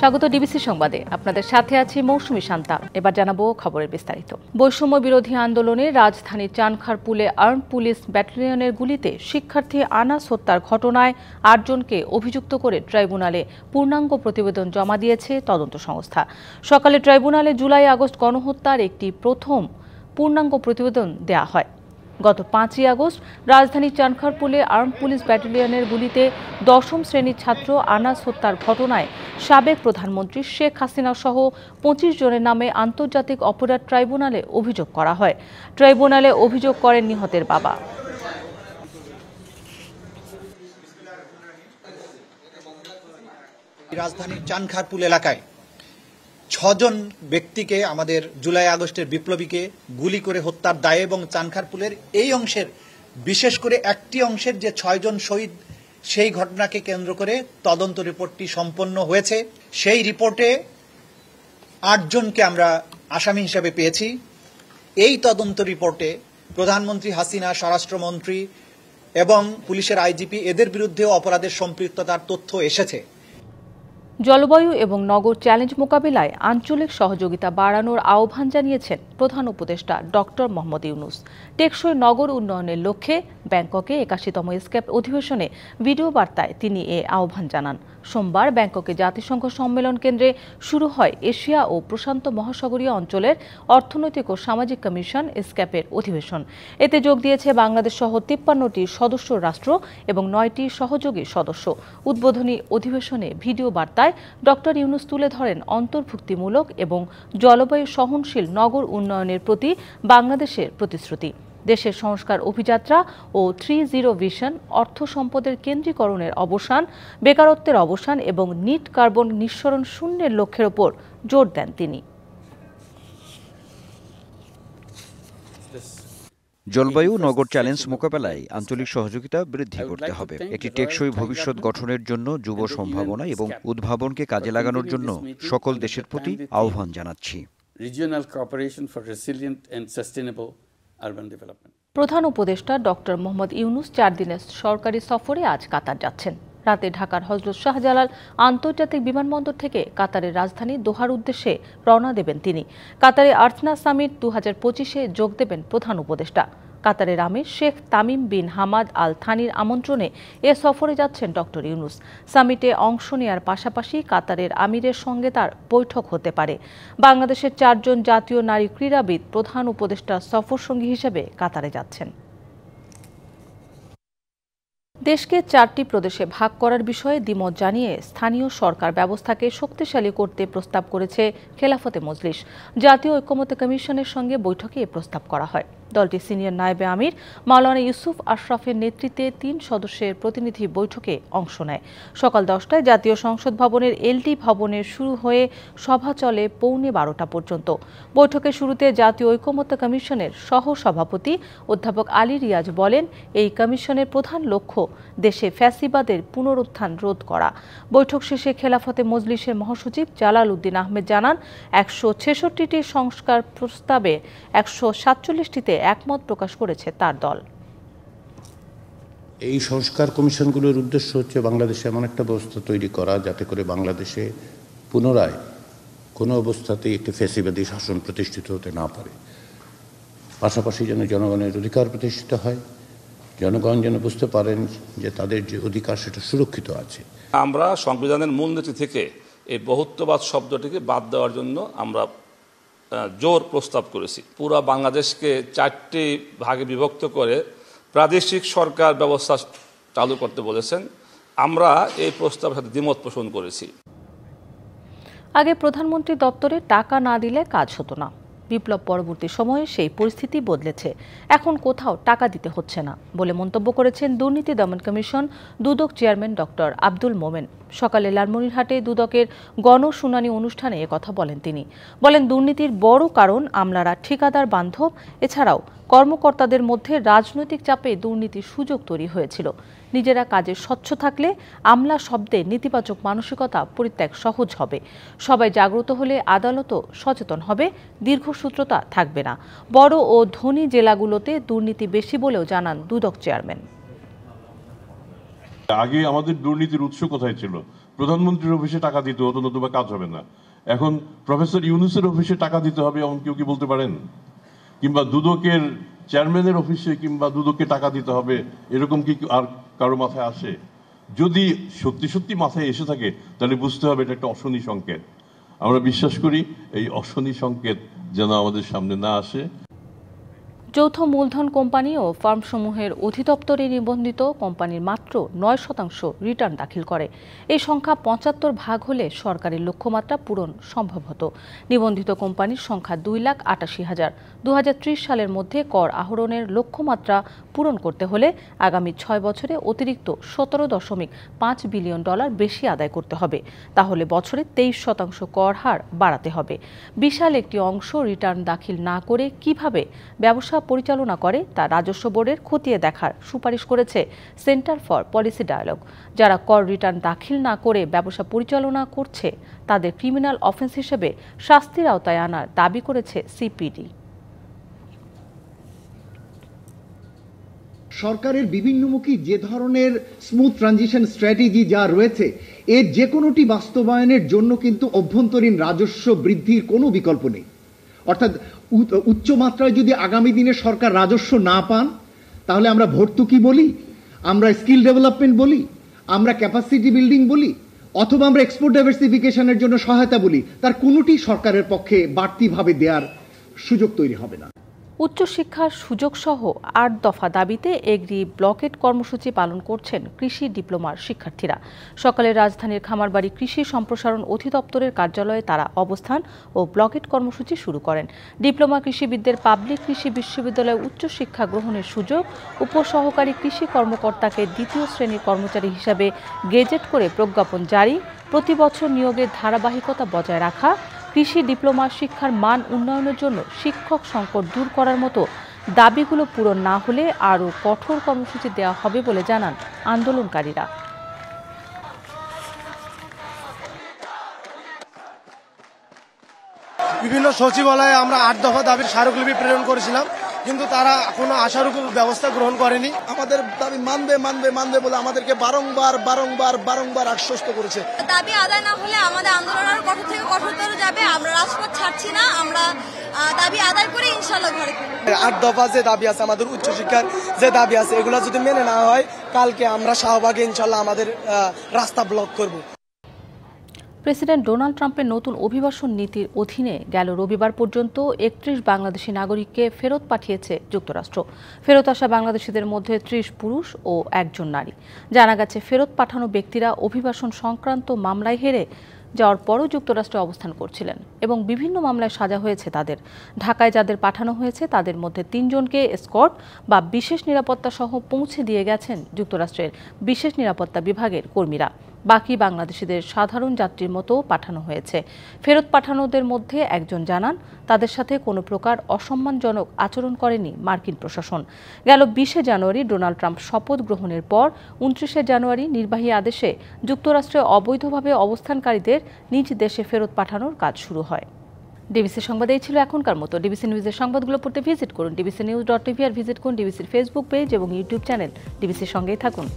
স্বাগত ডিবিসি সংবাদে। আপনাদের সাথে আছি মৌসুমী শান্তা। এবার জানাবো খবরের বিস্তারিত। বৈষম্য বিরোধী আন্দোলনে রাজধানীর চানখারপুলে আর্ম পুলিশ ব্যাটালিয়নের গুলিতে শিক্ষার্থী আনাস হত্যার ঘটনায় ৮ জনকে অভিযুক্ত করে ট্রাইব্যুনালে পূর্ণাঙ্গ প্রতিবেদন জমা দিয়েছে তদন্ত সংস্থা। সকালে ট্রাইব্যুনালে জুলাই আগস্ট গণহত্যার একটি প্রথম পূর্ণাঙ্গ প্রতিবেদন দেয়া হয়। গত ৫ই আগস্ট রাজধানীর চানখারপুলে আর্ম পুলিশ ব্যাটালিয়নের গুলিতে ১০ম শ্রেণীর ছাত্র আনাস হত্যার ঘটনায় সাবেক প্রধানমন্ত্রী শেখ হাসিনা সহ ২৫ জনের নামে আন্তর্জাতিক অপরাধ ট্রাইব্যুনালে অভিযোগ করা হয়। ট্রাইব্যুনালে অভিযোগ করেন নিহতের বাবা। রাজধানীর চানখারপুল এলাকায় ৬ জন ব্যক্তিকে আমাদের জুলাই আগস্টের বিপ্লবীকে গুলি করে হত্যার দায়ে এবং চানখারপুলের এই অংশের বিশেষ করে একটি অংশের যে ৬ জন শহীদ সেই ঘটনাকে কেন্দ্র করে তদন্ত রিপোর্টটি সম্পন্ন হয়েছে। সেই রিপোর্টে ৮ জনকে আমরা আসামি হিসেবে পেয়েছি। এই তদন্ত রিপোর্টে প্রধানমন্ত্রী হাসিনা, স্বরাষ্ট্রমন্ত্রী এবং পুলিশের আইজিপি এদের বিরুদ্ধেও অপরাধের সম্পৃক্ততার তথ্য এসেছে। জলবায়ু এবং নগর চ্যালেঞ্জ মোকাবিলায় আঞ্চলিক সহযোগিতা বাড়ানোর আহ্বান জানিয়েছেন প্রধান উপদেষ্টা ডক্টর মোহাম্মদ ইউনূস। টেকসই নগর উন্নয়নের লক্ষ্যে ব্যাংককে ৮১তম এসক্যাপ অধিবেশনে ভিডিও বার্তায় তিনি এ আহ্বান জানান। সোমবার ব্যাংককে জাতিসংঘ সম্মেলন কেন্দ্রে শুরু হয় এশিয়া ও প্রশান্ত মহাসাগরীয় অঞ্চলের অর্থনৈতিক ও সামাজিক কমিশন এসক্যাপের অধিবেশন। এতে যোগ দিয়েছে বাংলাদেশ সহ ৫৩টি সদস্য রাষ্ট্র এবং ৯টি সহযোগী সদস্য। উদ্বোধনী অধিবেশনে ভিডিও বার্তায় ডক্টর ইউনূস তুলে ধরেন অন্তর্ভুক্তিমূলক এবং জলবায়ু সহনশীল নগর উন্নয়নের প্রতি বাংলাদেশের প্রতিশ্রুতি। দেশের সংস্কার অভিযাত্রা ও ৩-০ ভিশন, অর্থ সম্পদের কেন্দ্রীকরণের অবসান, বেকারত্বের অবসান এবং নিট কার্বন নিঃসরণ শূন্যের লক্ষ্যের ওপর জোর দেন তিনি। জলবায়ু নগর চ্যালেঞ্জ মোকাবেলায় আঞ্চলিক সহযোগিতা বৃদ্ধি করতে হবে। একটি টেকসই ভবিষ্যৎ গঠনের জন্য যুব সম্ভাবনা এবং উদ্ভাবনকে কাজে লাগানোর জন্য সকল দেশের প্রতি আহ্বান জানাচ্ছি। প্রধান উপদেষ্টা ডক্টর মোহাম্মদ ইউনূস ৪ দিনের সরকারি সফরে আজ কাতার যাচ্ছেন। রাতে ঢাকার হযরত শাহজালাল আন্তর্জাতিক বিমানবন্দর থেকে কাতারের রাজধানী দোহার উদ্দেশ্যে রওনা দেবেন তিনি। কাতারে আর্থনা সামিট ২০২৫-এ যোগ দেবেন প্রধান উপদেষ্টা। কাতারের আমির Sheikh Tamim bin Hamad Al থানির আমন্ত্রণে এ সফরে যাচ্ছেন ডক্টর ইউনূস। সামিটে অংশ নেয়ার পাশাপাশি কাতারের আমিরের সঙ্গে তার বৈঠক হতে পারে। বাংলাদেশের ৪ জন জাতীয় নারী ক্রীড়াবিদ প্রধান উপদেষ্টার সফরসঙ্গী হিসেবে কাতারে যাচ্ছেন। দেশকে ৪টি প্রদেশে ভাগ করার বিষয়ে দ্বিমত জানিয়ে স্থানীয় সরকার ব্যবস্থাকে শক্তিশালী করতে প্রস্তাব করেছে খেলাফতে মজলিস। জাতীয় ঐকমত্য কমিশনের সঙ্গে বৈঠকে এ প্রস্তাব করা হয়। দলটির সিনিয়র নায়েবে আমির মাওলানা ইউসুফ আশরাফের নেতৃত্বে ৩ সদস্যের প্রতিনিধি বৈঠকে অংশ নেয়। সকাল ১০টায় জাতীয় সংসদ ভবনের এলডি ভবনে শুরু হয়ে সভা চলে পৌনে ১২টা পর্যন্ত। বৈঠকের শুরুতে জাতীয় ঐকমত্য কমিশনের সহ সভাপতি অধ্যাপক আলী রিয়াজ বলেন, এই কমিশনের প্রধান লক্ষ্য দেশে ফ্যাসিবাদের পুনরুত্থান রোধ করা। বৈঠক শেষে খেলাফতে মজলিসের মহাসচিব জালাল উদ্দিন আহমেদ জানান, ১৬৬টি সংস্কার প্রস্তাবে ১৪৭টিতে একমত প্রকাশ করেছে তার দল। এই সংস্কার কমিশনগুলোর উদ্দেশ্য হচ্ছে বাংলাদেশে এমন একটা ব্যবস্থা তৈরি করা যাতে করে বাংলাদেশে পুনরায় কোনো অবস্থাতেই একটি ফ্যাসিবাদী শাসন প্রতিষ্ঠিত হতে না পারে। পাশাপাশি যেন জনগণের অধিকার প্রতিষ্ঠিত হয়, জনগণ যেন বুঝতে পারেন যে তাদের যে অধিকার সেটা সুরক্ষিত আছে। আমরা সংবিধানের মূলনীতি থেকে এই বহুত্ববাদ শব্দটিকে বাদ দেওয়ার জন্য আমরা জোর প্রস্তাব করেছি। পুরো বাংলাদেশকে 4টি ভাগে বিভক্ত করে প্রাদেশিক সরকার ব্যবস্থা চালু করতে বলেছেন। আমরা এই প্রস্তাবের সাথে দ্বিমত পোষণ করেছি। আগে প্রধানমন্ত্রী দপ্তরে টাকা না দিলে কাজ হতো না। বিপ্লব পরবর্তী সময়ে সেই পরিস্থিতি বদলেছে। এখন কোথাও টাকা দিতে হচ্ছে না বলে মন্তব্য করেছেন দুর্নীতি দমন কমিশন দুদক চেয়ারম্যান ডক্টর আব্দুল মোমেন। সকালে লালমনিরহাটে দুদকের গণশুনানি অনুষ্ঠানে একথা বলেন তিনি। বলেন, দুর্নীতির বড় কারণ আমলারা ঠিকাদার বান্ধব। এছাড়াও কর্মকর্তাদের মধ্যে রাজনৈতিক চাপে দুর্নীতির সুযোগ তৈরি হয়েছিল। নিজেরা কাজে স্বচ্ছ থাকলে আমলা শব্দে নেতিবাচক মানসিকতা পরিত্যাগ সহজ হবে। সবাই জাগ্রত হলে আদালতও সচেতন হবে, দীর্ঘসূত্রতা থাকবে না। বড় ও ধনী জেলাগুলোতে দুর্নীতি বেশি বলেও জানান দুদক চেয়ারম্যান। আগে আমাদের দুর্নীতির উৎস কোথায় ছিল? প্রধানমন্ত্রীর অফিসে টাকা দিতে হতো, নতুবা কাজ হবে না। এখন প্রফেসর ইউনূসের অফিসে টাকা দিতে হবে এমন কেউ কি বলতে পারেন? কিংবা দুদকের চেয়ারম্যানের অফিসে কিংবা দুদককে টাকা দিতে হবে, এরকম কি আর কারো মাথায় আসে? যদি সত্যি সত্যি মাথায় এসে থাকে তাহলে বুঝতে হবে এটা একটা অশনি সংকেত। আমরা বিশ্বাস করি এই অশনি সংকেত যেন আমাদের সামনে না আসে। যৌথ মূলধন কোম্পানি ও ফার্মসমূহের অধিদপ্তরে নিবন্ধিত কোম্পানির মাত্র ৯% রিটার্ন দাখিল করে। এই সংখ্যা ৭৫ ভাগ হলে সরকারের লক্ষ্যমাত্রা পূরণ সম্ভব হতো। নিবন্ধিত কোম্পানির সংখ্যা ২,৮৮,০০০। ২০৩০ সালের মধ্যে কর আহরণের লক্ষ্যমাত্রা পূরণ করতে হলে আগামী ৬ বছরে অতিরিক্ত $১৭.৫ বিলিয়ন বেশি আদায় করতে হবে। তাহলে বছরে ২৩% কর হার বাড়াতে হবে। বিশাল একটি অংশ রিটার্ন দাখিল না করে কিভাবে ব্যবসা পরিচালনা করে তা রাজস্ব বোর্ডের খতিয়ে দেখার সুপারিশ করেছে সেন্টার ফর পলিসি ডায়ালগ। যারা কর রিটার্ন দাখিল না করে ব্যবসা পরিচালনা করছে তাদের ক্রিমিনাল অফেন্স হিসেবে শাস্তির আওতায় আনার দাবি করেছে সিপিডি। সরকারের বিভিন্নমুখী যে ধরনের স্মুথ ট্রানজিশন স্ট্র্যাটেজি যা রয়েছে, এর যে কোনোটি বাস্তবায়নের জন্য কিন্তু অভ্যন্তরীণ রাজস্ব বৃদ্ধির কোনো বিকল্প নেই। অর্থাৎ উচ্চ মাত্রায় যদি আগামী দিনে সরকার রাজস্ব না পান, তাহলে আমরা ভর্তুকি বলি, আমরা স্কিল ডেভেলপমেন্ট বলি, আমরা ক্যাপাসিটি বিল্ডিং বলি, অথবা আমরা এক্সপোর্ট ডাইভার্সিফিকেশনের জন্য সহায়তা বলি, তার কোনোটি সরকারের পক্ষে বাড়তিভাবে দেওয়ার সুযোগ তৈরি হবে না। উচ্চশিক্ষার সুযোগ সহ ৮ দফা দাবিতে এগ্রি ব্লকেট কর্মসূচি পালন করছেন কৃষি ডিপ্লোমার শিক্ষার্থীরা। সকালে রাজধানীর খামারবাড়ি কৃষি সম্প্রসারণ অধিদপ্তরের কার্যালয়ে তারা অবস্থান ও ব্লকেট কর্মসূচি শুরু করেন। ডিপ্লোমা কৃষিবিদদের পাবলিক কৃষি বিশ্ববিদ্যালয়ে উচ্চশিক্ষা গ্রহণের সুযোগ, উপসহকারী কৃষি কর্মকর্তাকে ২য় শ্রেণীর কর্মচারী হিসাবে গেজেট করে প্রজ্ঞাপন জারি, প্রতি বছর নিয়োগের ধারাবাহিকতা বজায় রাখা, কৃষি ডিপ্লোমা শিক্ষার মান উন্নয়নের জন্য শিক্ষক সংকট দূর করার মতো দাবিগুলো পূরণ না হলে আরও কঠোর কর্মসূচি দেওয়া হবে বলে জানান আন্দোলনকারীরা। বিভিন্ন সচিবালয়ে আমরা ৮ দফা দাবির স্মারকলিপি প্রেরণ করেছিলাম, কিন্তু তারা কোনো আশানুরূপ ব্যবস্থা গ্রহণ করেনি। আমাদের দাবি মানবে মানবে মানবে বলে আমাদেরকে বারংবার আশ্বস্ত করেছে। দাবি আদায় না হলে আমাদের আন্দোলন আরো কঠোর থেকে কঠোরতর যাবে। আমরা রাজপথ ছাড়ছি না, আমরা দাবি আদায় করে ইনশাআল্লাহ ঘরে ফিরব। ৮ দফা যে দাবি আছে, আমাদের উচ্চশিক্ষার যে দাবি আছে, এগুলো যদি মেনে না হয়, কালকে আমরা শাহবাগে ইনশাআল্লাহ আমাদের রাস্তা ব্লক করব। প্রেসিডেন্ট ডোনাল্ড ট্রাম্পের নতুন অভিবাসন নীতির অধীনে গেল রবিবার পর্যন্ত ৩১ বাংলাদেশি নাগরিককে ফেরত পাঠিয়েছে যুক্তরাষ্ট্র। ফেরত আসা বাংলাদেশিদের মধ্যে ৩০ পুরুষ ও ১ নারী। জানা গেছে, ফেরত পাঠানো ব্যক্তিরা অভিবাসন সংক্রান্ত মামলায় হেরে যাওয়ার পরও যুক্তরাষ্ট্রে অবস্থান করছিলেন এবং বিভিন্ন মামলায় সাজা হয়েছে তাদের। ঢাকায় যাদের পাঠানো হয়েছে তাদের মধ্যে ৩ জনকে এসকর্ট বা বিশেষ নিরাপত্তা সহ পৌঁছে দিয়ে গেছেন যুক্তরাষ্ট্রের বিশেষ নিরাপত্তা বিভাগের কর্মীরা। বাকি বাংলাদেশিদের সাধারণ যাত্রীর মতো পাঠানো হয়েছে। ফেরত পাঠানোদের মধ্যে একজন জানান, তাদের সাথে কোনো প্রকার অসম্মানজনক আচরণ করেনি মার্কিন প্রশাসন। গেল ২০ জানুয়ারি ডোনাল্ড ট্রাম্প শপথ গ্রহণের পর ২৯ জানুয়ারি নির্বাহী আদেশে যুক্তরাষ্ট্রে অবৈধভাবে অবস্থানকারীদের নিজ দেশে ফেরত পাঠানোর কাজ শুরু হয়। ডিবিসি সংবাদ এই ছিল এখনকার মতো। ডিবিসি নিউজের সংবাদগুলো পড়তে ভিজিট করুন dbcnews.tv আর ভিজিট করুন ডিবিসির ফেসবুক পেজ এবং ইউটিউব চ্যানেল। ডিবিসির সঙ্গেই থাকুন।